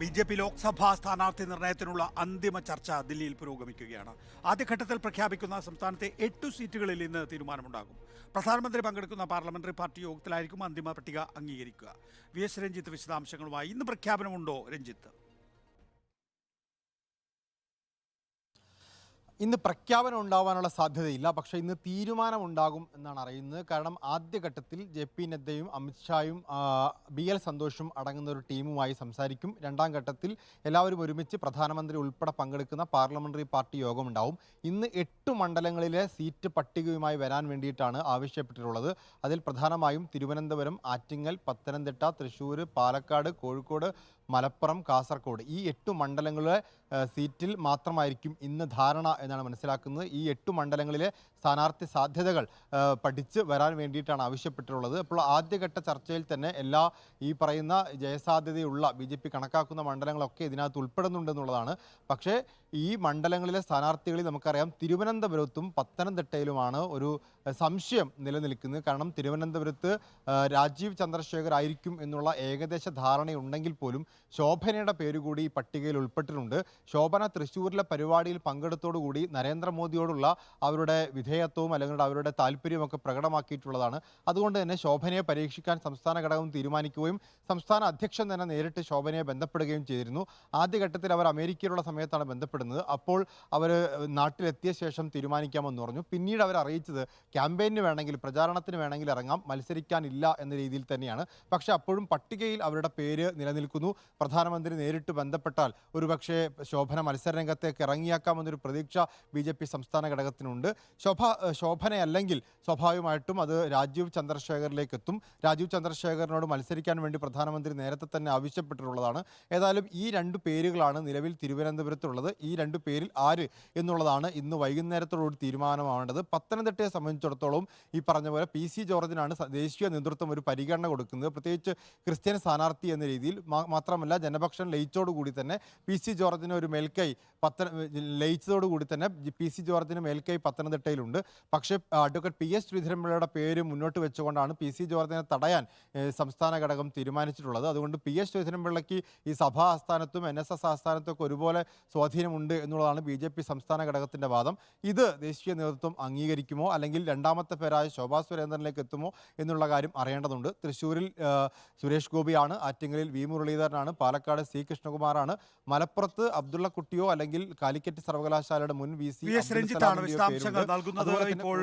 BJP Lok Sabha സ്ഥാനാർത്ഥി നിർണയത്തിനുള്ള അന്തിമ ചർച്ച ദില്ലിയിൽ പുരോഗമിക്കുകയാണ്. ആദ്യഘട്ടത്തിൽ പ്രഖ്യാപിക്കുന്ന സംസ്ഥാനത്തെ 8 സീറ്റുകളിൽ ഇന്ന് തീരുമാനമുണ്ടാകും. പ്രധാനമന്ത്രി പങ്കെടുക്കുന്ന പാർലമെന്ററി പാർട്ടി യോഗത്തിലായിരിക്കും അന്തിമ പട്ടിക അംഗീകരിക്കുക. വി.എസ്. രഞ്ജിത്ത് വിശദാംശങ്ങളുമായി. ഇന്ന് പ്രഖ്യാപനമുണ്ടോ രഞ്ജിത്ത്? ഇന്ന് പ്രഖ്യാപനം ഉണ്ടാവാനുള്ള സാധ്യതയില്ല, പക്ഷേ ഇന്ന് തീരുമാനമുണ്ടാകും എന്നാണ് അറിയുന്നത്. കാരണം ആദ്യഘട്ടത്തിൽ ജെ.പി. നദ്ദയും അമിത്ഷായും ബി.എൽ. സന്തോഷും അടങ്ങുന്ന ഒരു ടീമുമായി സംസാരിക്കും. രണ്ടാം ഘട്ടത്തിൽ എല്ലാവരും ഒരുമിച്ച് പ്രധാനമന്ത്രി ഉൾപ്പെടെ പങ്കെടുക്കുന്ന പാർലമെന്ററി പാർട്ടി യോഗമുണ്ടാവും. ഇന്ന് 8 മണ്ഡലങ്ങളിലെ സീറ്റ് പട്ടികയുമായി വരാൻ വേണ്ടിയിട്ടാണ് ആവശ്യപ്പെട്ടിട്ടുള്ളത്. അതിൽ പ്രധാനമായും തിരുവനന്തപുരം, ആറ്റിങ്ങൽ, പത്തനംതിട്ട, തൃശ്ശൂർ, പാലക്കാട്, കോഴിക്കോട്, മലപ്പുറം, കാസർഗോഡ് ഈ 8 മണ്ഡലങ്ങളിലെ സീറ്റിൽ മാത്രമായിരിക്കും ഇന്ന് ധാരണ എന്നാണ് മനസ്സിലാക്കുന്നത്. ഈ 8 മണ്ഡലങ്ങളിലെ സ്ഥാനാർത്ഥി സാധ്യതകൾ പഠിച്ച് വരാൻ വേണ്ടിയിട്ടാണ് ആവശ്യപ്പെട്ടിട്ടുള്ളത്. അപ്പോൾ ആദ്യഘട്ട ചർച്ചയിൽ തന്നെ എല്ലാ ഈ പറയുന്ന ജയസാധ്യതയുള്ള ബി.ജെ.പി കണക്കാക്കുന്ന മണ്ഡലങ്ങളൊക്കെ ഇതിനകത്ത് ഉൾപ്പെടുന്നുണ്ടെന്നുള്ളതാണ്. പക്ഷേ ഈ മണ്ഡലങ്ങളിലെ സ്ഥാനാർത്ഥികളിൽ നമുക്കറിയാം തിരുവനന്തപുരത്തും പത്തനംതിട്ടയിലുമാണ് ഒരു സംശയം നിലനിൽക്കുന്നത്. കാരണം തിരുവനന്തപുരത്ത് രാജീവ് ചന്ദ്രശേഖർ ആയിരിക്കും എന്നുള്ള ഏകദേശ ധാരണയുണ്ടെങ്കിൽ പോലും ശോഭനയുടെ പേരുകൂടി ഈ പട്ടികയിൽ ഉൾപ്പെട്ടിട്ടുണ്ട്. ശോഭന തൃശ്ശൂരിലെ പരിപാടിയിൽ പങ്കെടുത്തോടുകൂടി നരേന്ദ്രമോദിയോടുള്ള അവരുടെ വിധേയത്വവും അല്ലെങ്കിൽ അവരുടെ താല്പര്യമൊക്കെ പ്രകടമാക്കിയിട്ടുള്ളതാണ്. അതുകൊണ്ട് തന്നെ ശോഭനയെ പരീക്ഷിക്കാൻ സംസ്ഥാന ഘടകം തീരുമാനിക്കുകയും സംസ്ഥാന അധ്യക്ഷൻ തന്നെ നേരിട്ട് ശോഭനയെ ബന്ധപ്പെടുകയും ചെയ്തിരുന്നു. ആദ്യഘട്ടത്തിൽ അവർ അമേരിക്കയിലുള്ള സമയത്താണ് ബന്ധപ്പെടുന്നത്. അപ്പോൾ അവർ നാട്ടിലെത്തിയ ശേഷം തീരുമാനിക്കാമെന്ന് പറഞ്ഞു. പിന്നീട് അവർ അറിയിച്ചത് ക്യാമ്പയിന് വേണമെങ്കിൽ, പ്രചാരണത്തിന് വേണമെങ്കിൽ ഇറങ്ങാം, മത്സരിക്കാനില്ല എന്ന രീതിയിൽ തന്നെയാണ്. പക്ഷേ അപ്പോഴും പട്ടികയിൽ അവരുടെ പേര് നിലനിൽക്കുന്നു. പ്രധാനമന്ത്രി നേരിട്ട് ബന്ധപ്പെട്ടാൽ ഒരുപക്ഷെ ശോഭന മത്സരരംഗത്തേക്ക് ഇറങ്ങിയാക്കാമെന്നൊരു പ്രതീക്ഷ ബി.ജെ.പി സംസ്ഥാന ഘടകത്തിനുണ്ട്. ശോഭനയല്ലെങ്കിൽ സ്വാഭാവികമായിട്ടും അത് രാജീവ് ചന്ദ്രശേഖറിലേക്ക് എത്തും. രാജീവ് ചന്ദ്രശേഖറിനോട് മത്സരിക്കാൻ വേണ്ടി പ്രധാനമന്ത്രി നേരത്തെ തന്നെ ആവശ്യപ്പെട്ടിട്ടുള്ളതാണ്. ഏതായാലും ഈ 2 പേരുകളാണ് നിലവിൽ തിരുവനന്തപുരത്തുള്ളത്. ഈ 2 പേരിൽ ആര് എന്നുള്ളതാണ് ഇന്ന് വൈകുന്നേരത്തോടുകൂടി തീരുമാനമാവേണ്ടത്. പത്തനംതിട്ടയെ സംബന്ധിച്ചിടത്തോളം ഈ പറഞ്ഞ പോലെ പി.സി. ജോർജിനാണ് ദേശീയ നേതൃത്വം ഒരു പരിഗണന കൊടുക്കുന്നത്, പ്രത്യേകിച്ച് ക്രിസ്ത്യൻ സ്ഥാനാർത്ഥി എന്ന രീതിയിൽ. മാത്രമല്ല ജനപക്ഷം ലയിച്ചോടുകൂടി തന്നെ പി.സി. ജോർജിന് ഒരു മേൽക്കൈ ലയിച്ചതോടുകൂടി തന്നെ പി.സി. ജോർജിന് മേൽക്കൈ പത്തനംതിട്ടയിലുണ്ട്. പക്ഷേ അഡ്വക്കേറ്റ് പി.എസ്. ശ്രീധരൻപിള്ളയുടെ പേര് മുന്നോട്ട് വെച്ചുകൊണ്ടാണ് പി.സി. ജോർജിനെ തടയാൻ സംസ്ഥാന ഘടകം തീരുമാനിച്ചിട്ടുള്ളത്. അതുകൊണ്ട് പി.എസ്. ശ്രീധരൻപിള്ളയ്ക്ക് ഈ സഭാ ആസ്ഥാനത്തും NSS ആസ്ഥാനത്തും ഒക്കെ ഒരുപോലെ സ്വാധീനമുണ്ട് എന്നുള്ളതാണ് ബി.ജെ.പി സംസ്ഥാന ഘടകത്തിൻ്റെ വാദം. ഇത് ദേശീയ നേതൃത്വം അംഗീകരിക്കുമോ അല്ലെങ്കിൽ രണ്ടാമത്തെ പേരായ ശോഭാ സുരേന്ദ്രനിലേക്ക് എത്തുമോ എന്നുള്ള കാര്യം അറിയേണ്ടതുണ്ട്. തൃശ്ശൂരിൽ സുരേഷ് ഗോപിയാണ്, ആറ്റിങ്ങലിൽ വി മുരളീധരനാണ്, പാലക്കാട് സി കൃഷ്ണകുമാറാണ്, മലപ്പുറത്ത് അബ്ദുള്ള കുട്ടിയോ അല്ലെങ്കിൽ കാലിക്കറ്റ് സർവകലാശാലയുടെ മുൻ വി.സി. വിശദാംശങ്ങൾ നൽകുന്നത് ഇപ്പോൾ